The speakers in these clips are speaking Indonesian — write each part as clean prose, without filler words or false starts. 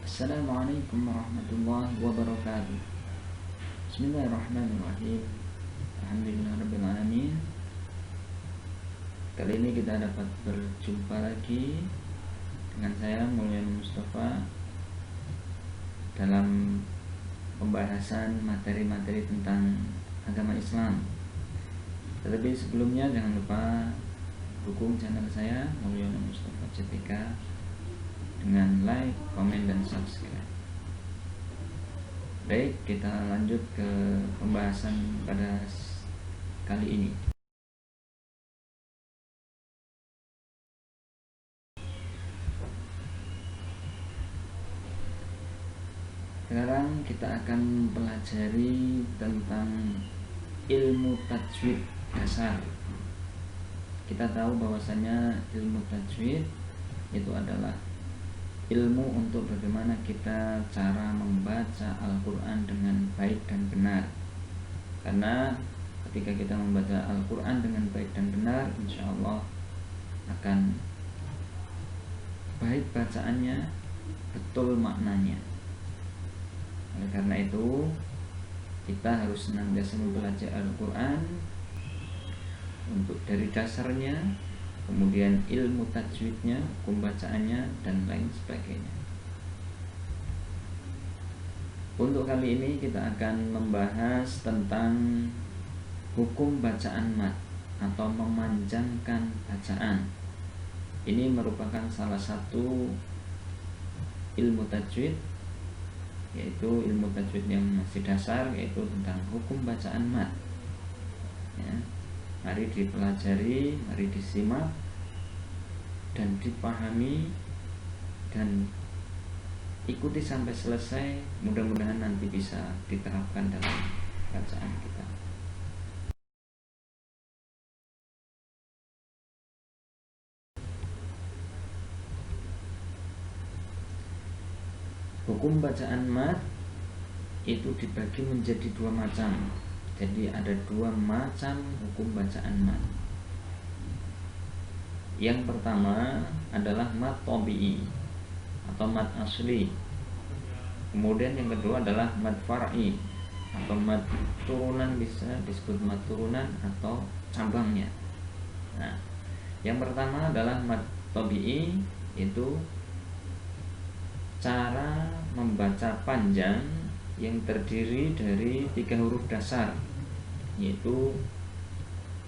Assalamualaikum warahmatullahi wabarakatuh. Bismillahirrahmanirrahim. Alhamdulillahirrahmanirrahim. Kali ini kita dapat berjumpa lagi dengan saya Mulyana Mustafa dalam pembahasan materi-materi tentang agama Islam. Tetapi sebelumnya jangan lupa dukung channel saya Mulyana Mustafa CTK dengan like, komen, dan subscribe. Baik, kita lanjut ke pembahasan pada kali ini. Sekarang kita akan mempelajari tentang ilmu tajwid dasar. Kita tahu bahwasanya ilmu tajwid itu adalah ilmu untuk bagaimana kita cara membaca Al-Quran dengan baik dan benar. Karena ketika kita membaca Al-Quran dengan baik dan benar, insya Allah akan baik bacaannya, betul maknanya. Oleh karena itu, kita harus senantiasa mempelajari Al-Quran untuk dari dasarnya, kemudian ilmu tajwidnya, hukum bacaannya, dan lain sebagainya. Untuk kali ini kita akan membahas tentang hukum bacaan mad atau memanjangkan bacaan. Ini merupakan salah satu ilmu tajwid, yaitu ilmu tajwid yang masih dasar, yaitu tentang hukum bacaan mad. Ya. Mari dipelajari, mari disimak dan dipahami dan ikuti sampai selesai. Mudah-mudahan nanti bisa diterapkan dalam bacaan kita. Hukum bacaan mad itu dibagi menjadi dua macam. Jadi ada dua macam hukum bacaan mad. Yang pertama adalah mad tabi'i atau mad asli. Kemudian yang kedua adalah mad far'i atau mad turunan, bisa disebut mad turunan atau cabangnya. Nah, yang pertama adalah mad tabi'i, itu cara membaca panjang yang terdiri dari 3 huruf dasar, yaitu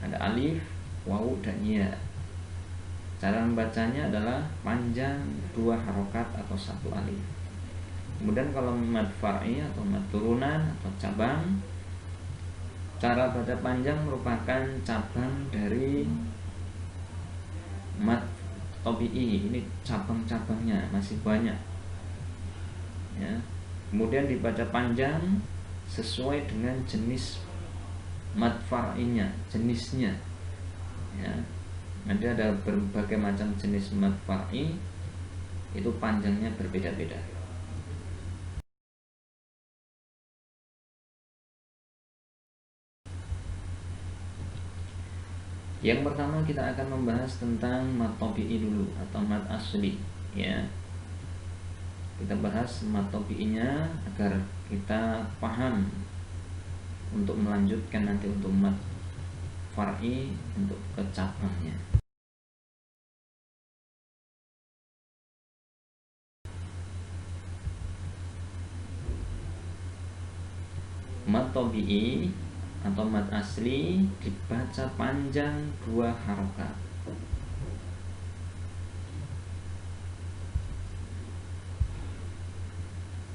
ada alif, wawu, dan ya. Cara membacanya adalah panjang 2 harokat atau 1 alif. Kemudian kalau mad far'i atau mad turunan atau cabang, cara baca panjang merupakan cabang dari mad tabi'i. Ini cabang-cabangnya masih banyak, ya. Kemudian dibaca panjang sesuai dengan jenis mad far'inya, jenisnya, ya. Nanti ada berbagai macam jenis mad far'i, itu panjangnya berbeda-beda. Yang pertama kita akan membahas tentang mad tabi'i dulu atau mad asli, ya. Kita bahas mad tabi'inya agar kita paham untuk melanjutkan nanti untuk mad far'i untuk ke cabangnya. Mad tabi'i atau mad asli dibaca panjang 2 harokat.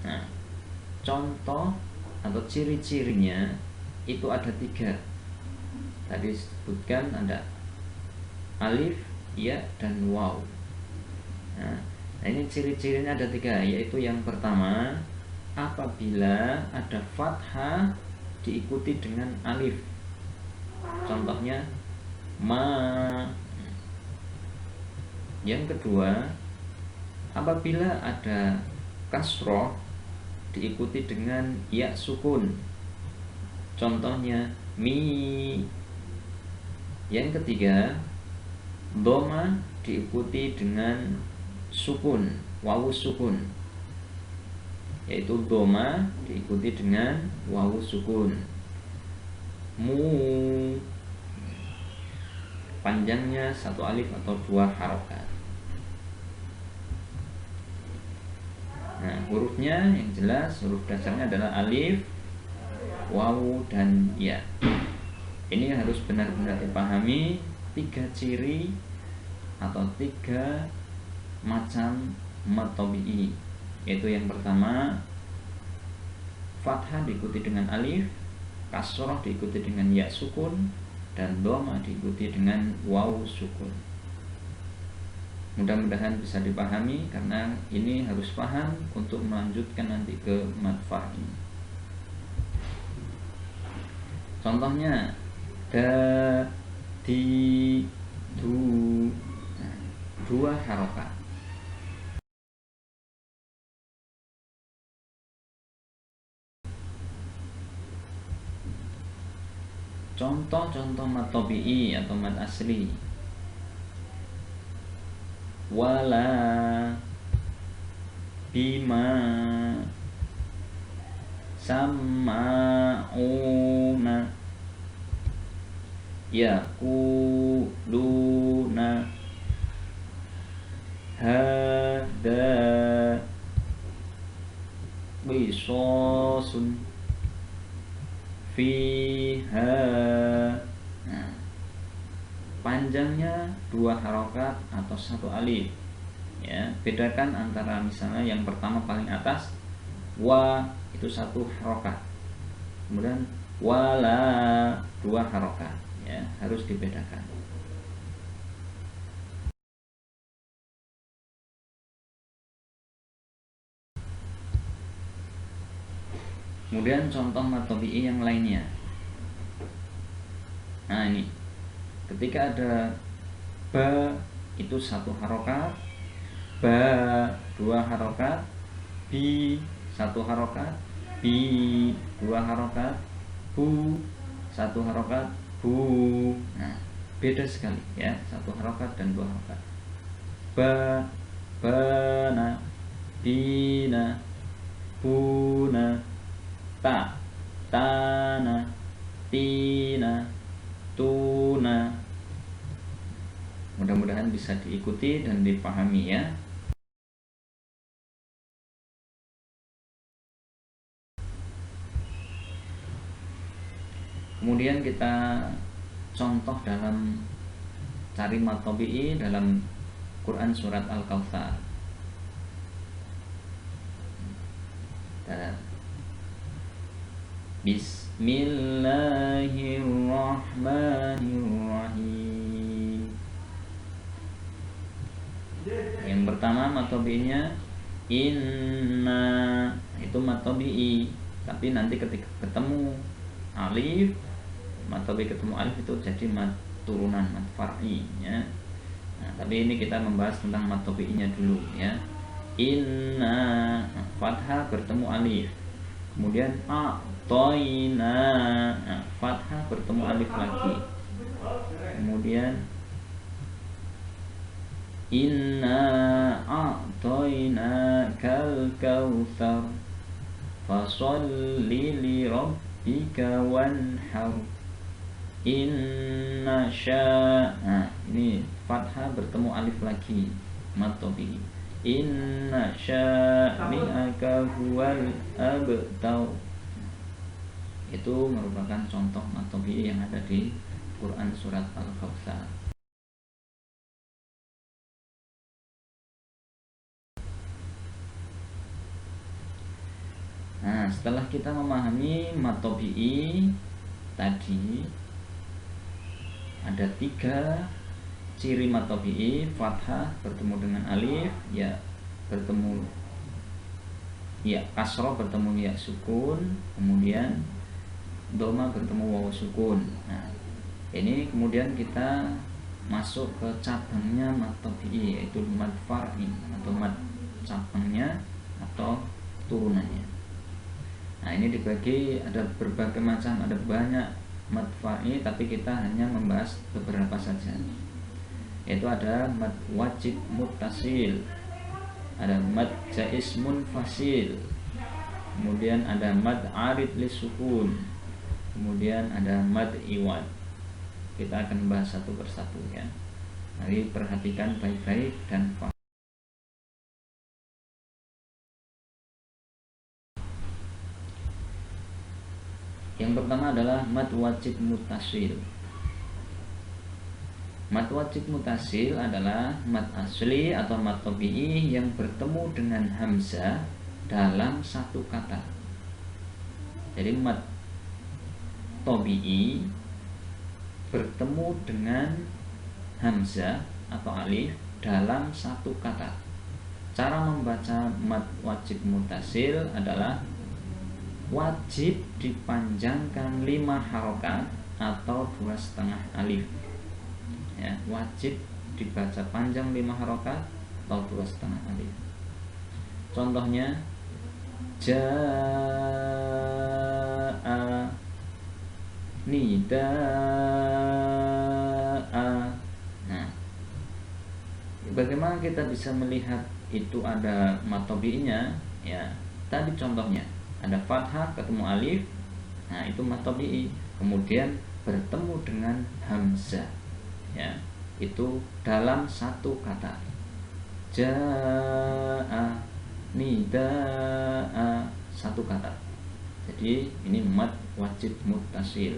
Nah, contoh atau ciri-cirinya itu ada 3. Tadi disebutkan ada alif, ya, dan waw. Nah, ini ciri-cirinya ada 3, yaitu yang pertama, apabila ada fathah diikuti dengan alif. Contohnya ma. Yang kedua, apabila ada kasroh diikuti dengan ya sukun. Contohnya mi. Yang ketiga, doma diikuti dengan sukun, wawu sukun. yaitu doma diikuti dengan wawu sukun. Mu, panjangnya satu alif atau dua harokat. Nah, hurufnya yang jelas, huruf dasarnya adalah alif, wawu, dan ya. Ini harus benar-benar dipahami 3 ciri atau 3 macam mad tabi'i. Yaitu yang pertama, fathah diikuti dengan alif, kasroh diikuti dengan ya sukun, dan dhamma diikuti dengan wawu sukun. Mudah-mudahan bisa dipahami, karena ini harus paham untuk melanjutkan nanti ke mad far'i. Contohnya da, di, du, nah, 2 harokat. Contoh-contoh mad tabi'i atau mad asli. Wala, bima, sama'una, yaquluna, hada, qisasun, fiha. Nah, panjangnya 2 harokat atau 1 alif. Ya, bedakan antara misalnya yang pertama paling atas wa itu 1 harokat, kemudian wala 2 harokat. Ya, harus dibedakan. Kemudian contoh mad tabi'i yang lainnya. Nah, ini ketika ada ba itu 1 harokat, ba 2 harokat, bi 1 harokat, bi 2 harokat, bu 1 harokat, bu. Nah, beda sekali ya, 1 harokat dan 2 harokat. Ba, bana, bina, buna, ta, tana, tina, tuna. Mudah-mudahan bisa diikuti dan dipahami ya. Kemudian kita contoh dalam cari mad tabi'i dalam Quran surat Al-Kautsar. Bismillahirrahmanirrahim. Yang pertama mad tabi'inya inna, itu mad tabi'i, tapi nanti ketika ketemu alif, mad tabi'i ketemu alif itu jadi mad turunan, mad far'i ya. Nah, tapi ini kita membahas tentang mad tabi'inya dulu ya. Inna, fathah bertemu alif, kemudian a'toina, fathah bertemu alif lagi, kemudian inna a'toina kal kautsar fasolli li rabbika wanhar inna sya'a. Ini fathah bertemu alif lagi, mad tabi'i. Inna sya'ni'aka huwal abtar. Itu merupakan contoh mad tabi'i yang ada di Quran surat Al-Kautsar. Nah, setelah kita memahami mad tabi'i tadi, ada 3 ciri mad tabi'i: fathah bertemu dengan alif, ya bertemu ya kasroh bertemu ya sukun, kemudian dhamma bertemu wawu sukun. Nah, ini kemudian kita masuk ke cabangnya mad tabi'i, yaitu mad far'i atau mad cabangnya atau turunannya. Nah, ini dibagi ada berbagai macam, ada banyak mad far'i, tapi kita hanya membahas beberapa saja. Yaitu ada mad wajib muttasil, ada mad jaiz munfasil, kemudian ada mad arid lisukun, kemudian ada mad iwad. Kita akan bahas satu persatu ya. Mari perhatikan baik-baik dan paham. Yang pertama adalah mad wajib mutasil. Mad wajib mutasil adalah mad asli atau mad tabi'i yang bertemu dengan hamzah dalam satu kata. Jadi mad tabi'i bertemu dengan hamzah atau alif dalam satu kata. Cara membaca mad wajib mutasil adalah wajib dipanjangkan 5 harokat atau 2,5 alif ya, wajib dibaca panjang 5 harokat atau 2,5 alif. Contohnya jaa, nidaa. Nah, bagaimana kita bisa melihat itu ada mad tabi'inya ya? Tadi contohnya ada fathah ketemu alif, nah itu mad tabi'i, kemudian bertemu dengan hamzah ya, itu dalam satu kata. Jaa, nidaa, satu kata. Jadi ini mad wajib muttasil.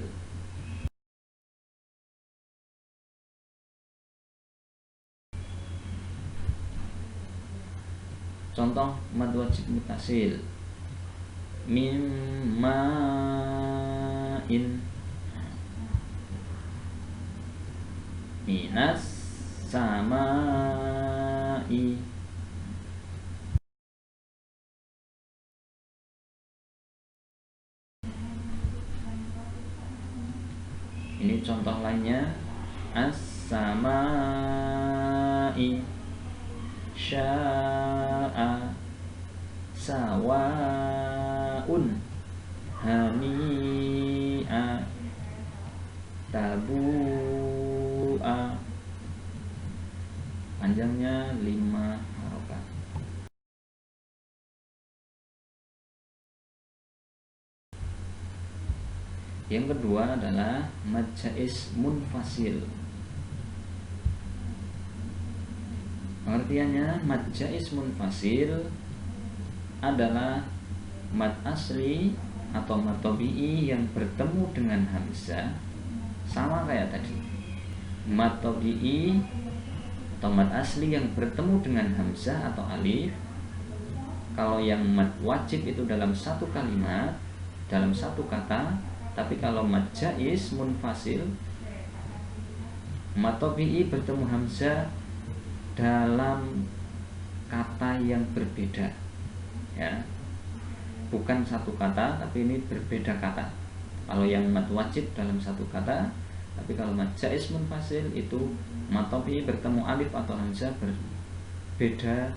Contoh mad wajib muttasil, mimma'in, minas samai. Ini contoh lainnya, as-samai, sya'a, sawaun, hani'a, tabu'a. Panjangnya 5 harokat. Yang kedua adalah mad jaiz munfasil. Pengertiannya, mad jaiz munfasil adalah mad asli atau mad tabi'i yang bertemu dengan hamzah, sama kayak tadi. Mad tabi'i atau mad asli yang bertemu dengan hamzah atau alif. Kalau yang mad wajib itu dalam satu kalimat, dalam satu kata. Tapi kalau mad jaiz munfasil, mad tabi'i bertemu hamzah dalam kata yang berbeda ya, bukan satu kata tapi ini berbeda kata. Kalau yang mad wajib dalam satu kata, tapi kalau mad jaiz munfasil itu mad tabi'i bertemu alif atau hamzah berbeda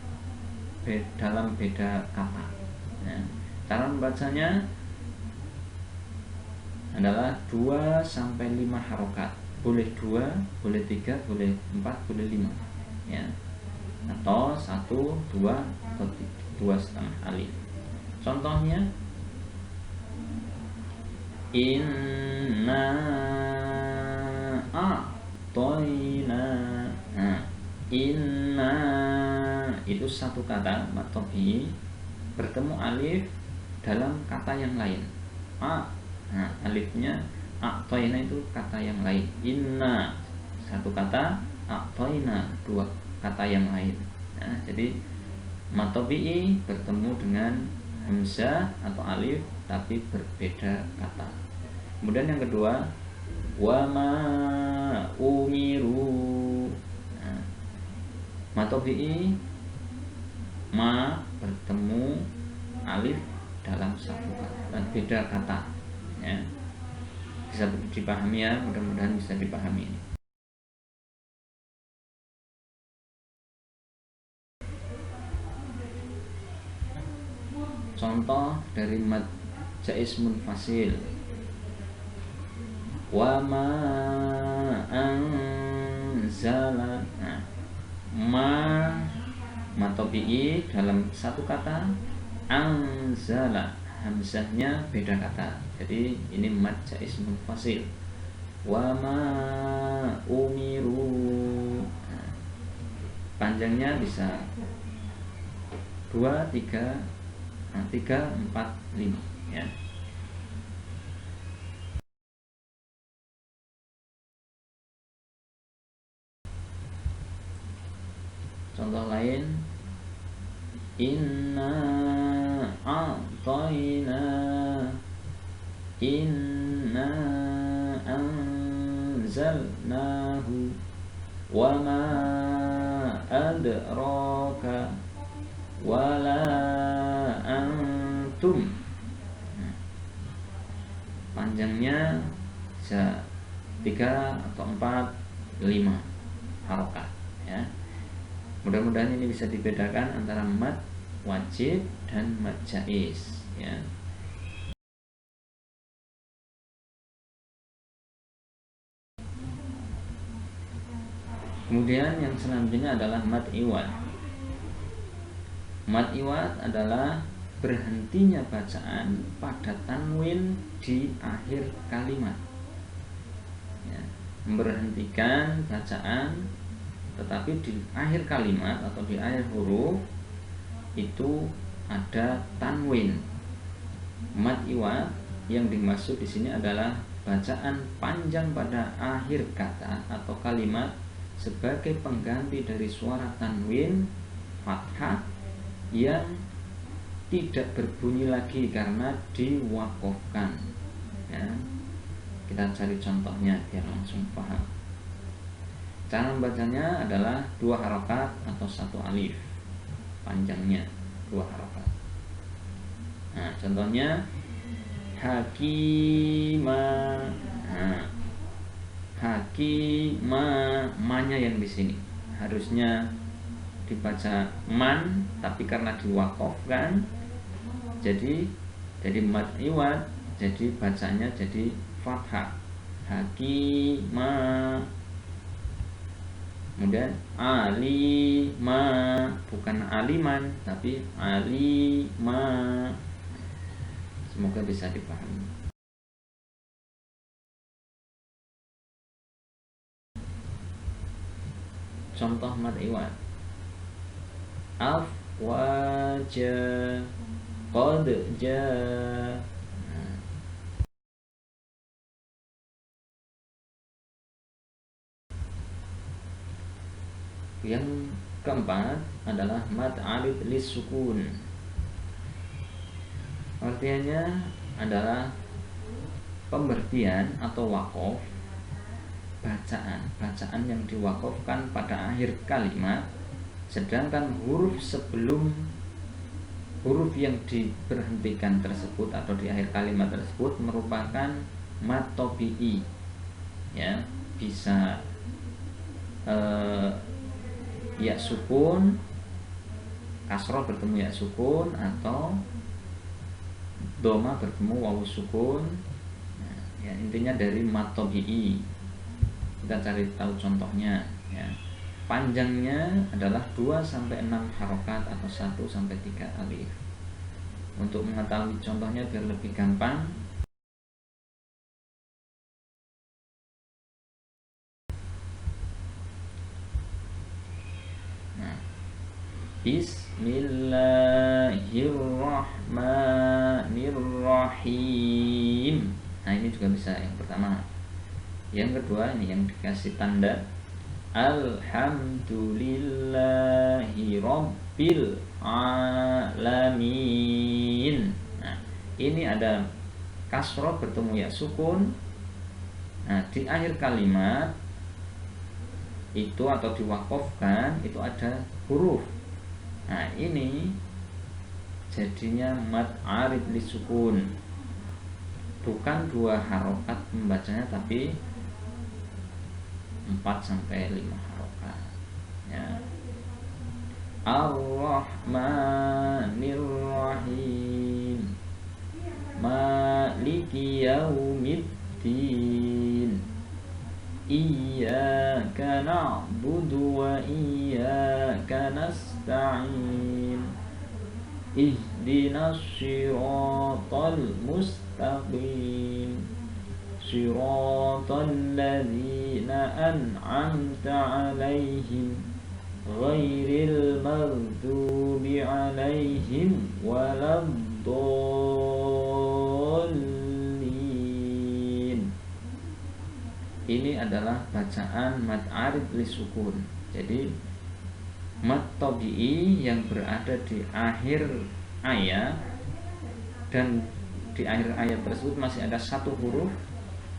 dalam beda kata ya. Cara membacanya adalah 2 sampai 5 harokat. Boleh 2, boleh 3, boleh 4, boleh 5 ya. Atau 1, 2 atau 2,5 alif. Contohnya inna a'toina. Nah, inna itu satu kata mad tabi'i bertemu alif dalam kata yang lain. Nah, alifnya a'toina itu kata yang lain. Inna satu kata, a'toina dua kata yang lain. Nah, jadi mad tabi'i bertemu dengan hamzah atau alif tapi berbeda kata. Kemudian yang kedua, wa ma umiru. Nah, mad tabi'i ma bertemu alif dalam satu kata dan beda kata ya. Bisa dipahami ya, mudah-mudahan bisa dipahami. Contoh dari mad jaiz munfasil, wa ma anzala. Nah, mad tabi'i dalam satu kata, anzala hamzahnya beda kata. Jadi ini mad jaiz munfasil. Wa ma umiru. Nah, panjangnya bisa 2, 3, 4, 5 ya. Contoh lain, inna a'tayna, inna anzalnahu, wa ma adraka, wala antum. Panjangnya bisa 3 atau 4, 5 harokat ya. Mudah-mudahan ini bisa dibedakan antara mad wajib dan mad jaiz ya. Kemudian yang selanjutnya adalah mad iwad. Mad iwad adalah berhentinya bacaan pada tanwin di akhir kalimat ya. Memberhentikan bacaan tetapi di akhir kalimat atau di akhir huruf itu ada tanwin. Mad iwad yang dimaksud di sini adalah bacaan panjang pada akhir kata atau kalimat sebagai pengganti dari suara tanwin fathah yang tidak berbunyi lagi karena diwakofkan ya. Kita cari contohnya biar langsung paham. Cara membacanya adalah 2 harokat atau 1 alif. Panjangnya 2 harokat. Nah, contohnya hakima. Nah, hakima, manya yang di sini harusnya dibaca man, tapi karena diwakofkan jadi mad iwad, jadi bacanya jadi fathah. Hakima. Kemudian alima, bukan aliman tapi alima. Semoga bisa dipahami. Contoh mad iwad. Afwaja, qad ja. Yang keempat adalah mad arid lis sukun. Artinya adalah pemberhentian atau wakof bacaan yang diwakofkan pada akhir kalimat, sedangkan huruf sebelum huruf yang diberhentikan tersebut atau di akhir kalimat tersebut merupakan mad tabi'i ya, bisa ya sukun, kasroh bertemu ya sukun, atau doma bertemu wawu sukun. Nah, ya intinya dari mad tabi'i. Kita cari tahu contohnya ya. Panjangnya adalah 2-6 harokat atau 1-3 alif. Untuk mengetahui contohnya biar lebih gampang, Bismillahirrahmanirrahim. Nah ini juga bisa yang pertama. Yang kedua ini yang dikasih tanda Alhamdulillahi Rabbil Alamin. Nah ini ada kasroh bertemu ya sukun. Nah di akhir kalimat itu atau diwakofkan itu ada huruf. Nah ini jadinya mad arid li sukun, bukan 2 harokat membacanya tapi 4-5 harokat ya. Ar-Rahmanir-Rahim, Maliki Yaumiddin, Iyyaka na'budu wa iyyaka nasta'in, ihdinas siratal mustaqim siratal ladzina an'amta 'alaihim ghairil maghdubi 'alaihim waladdallin. Ini adalah bacaan mad arid lisukun. Jadi mad tabi'i yang berada di akhir ayat, dan di akhir ayat tersebut masih ada satu huruf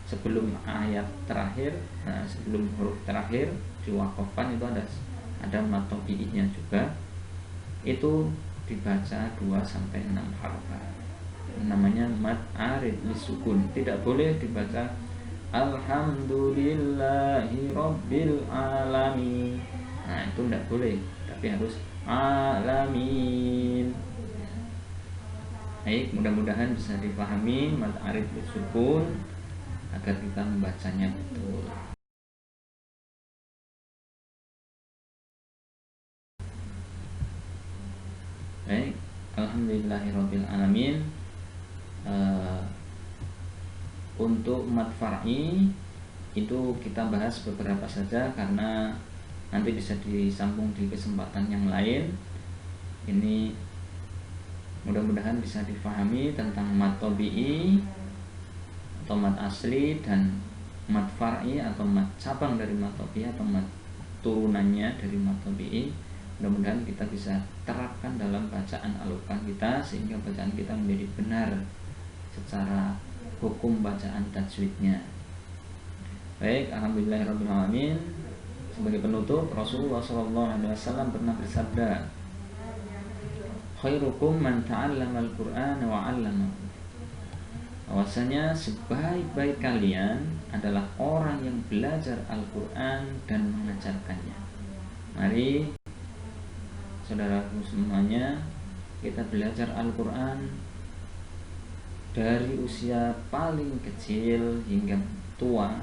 sebelum ayat terakhir. Nah, sebelum huruf terakhir diwakafkan itu ada mad tabi'inya juga. Itu dibaca 2 sampai 6 harakat. Namanya mad arid lisukun. Tidak boleh dibaca alhamdulillahi rabbil alamin. Nah, itu tidak boleh, tapi harus alamin. Baik, mudah-mudahan bisa dipahami mad arid lisukun agar kita membacanya betul. Baik, alhamdulillahirabbil alamin. Untuk mad far'i itu kita bahas beberapa saja karena nanti bisa disambung di kesempatan yang lain. Ini mudah-mudahan bisa difahami tentang mad tabi'i atau mad asli dan mad far'i atau mad cabang dari mad tabi'i atau mad turunannya dari mad tabi'i. Mudah-mudahan kita bisa terapkan dalam bacaan Al-Quran kita sehingga bacaan kita menjadi benar secara hukum bacaan tajwidnya. Baik, alhamdulillahirabbil alamin. Sebagai penutup, Rasulullah SAW pernah bersabda, khairukum man ta'allama al-Qur'ana wa 'allamahu. Bahwasanya sebaik-baik kalian adalah orang yang belajar Al-Qur'an dan mengajarkannya. Mari saudaraku semuanya, kita belajar Al-Qur'an dari usia paling kecil hingga tua,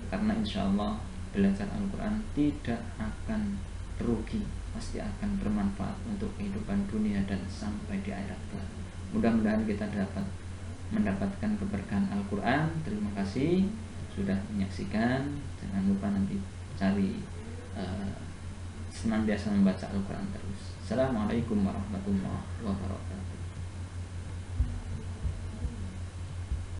karena insya Allah belajar Al-Quran tidak akan rugi, pasti akan bermanfaat untuk kehidupan dunia dan sampai di akhirat kelak. Mudah-mudahan kita dapat mendapatkan keberkahan Al-Quran. Terima kasih sudah menyaksikan. Jangan lupa nanti cari senantiasa membaca Al-Quran terus. Assalamualaikum warahmatullahi wabarakatuh.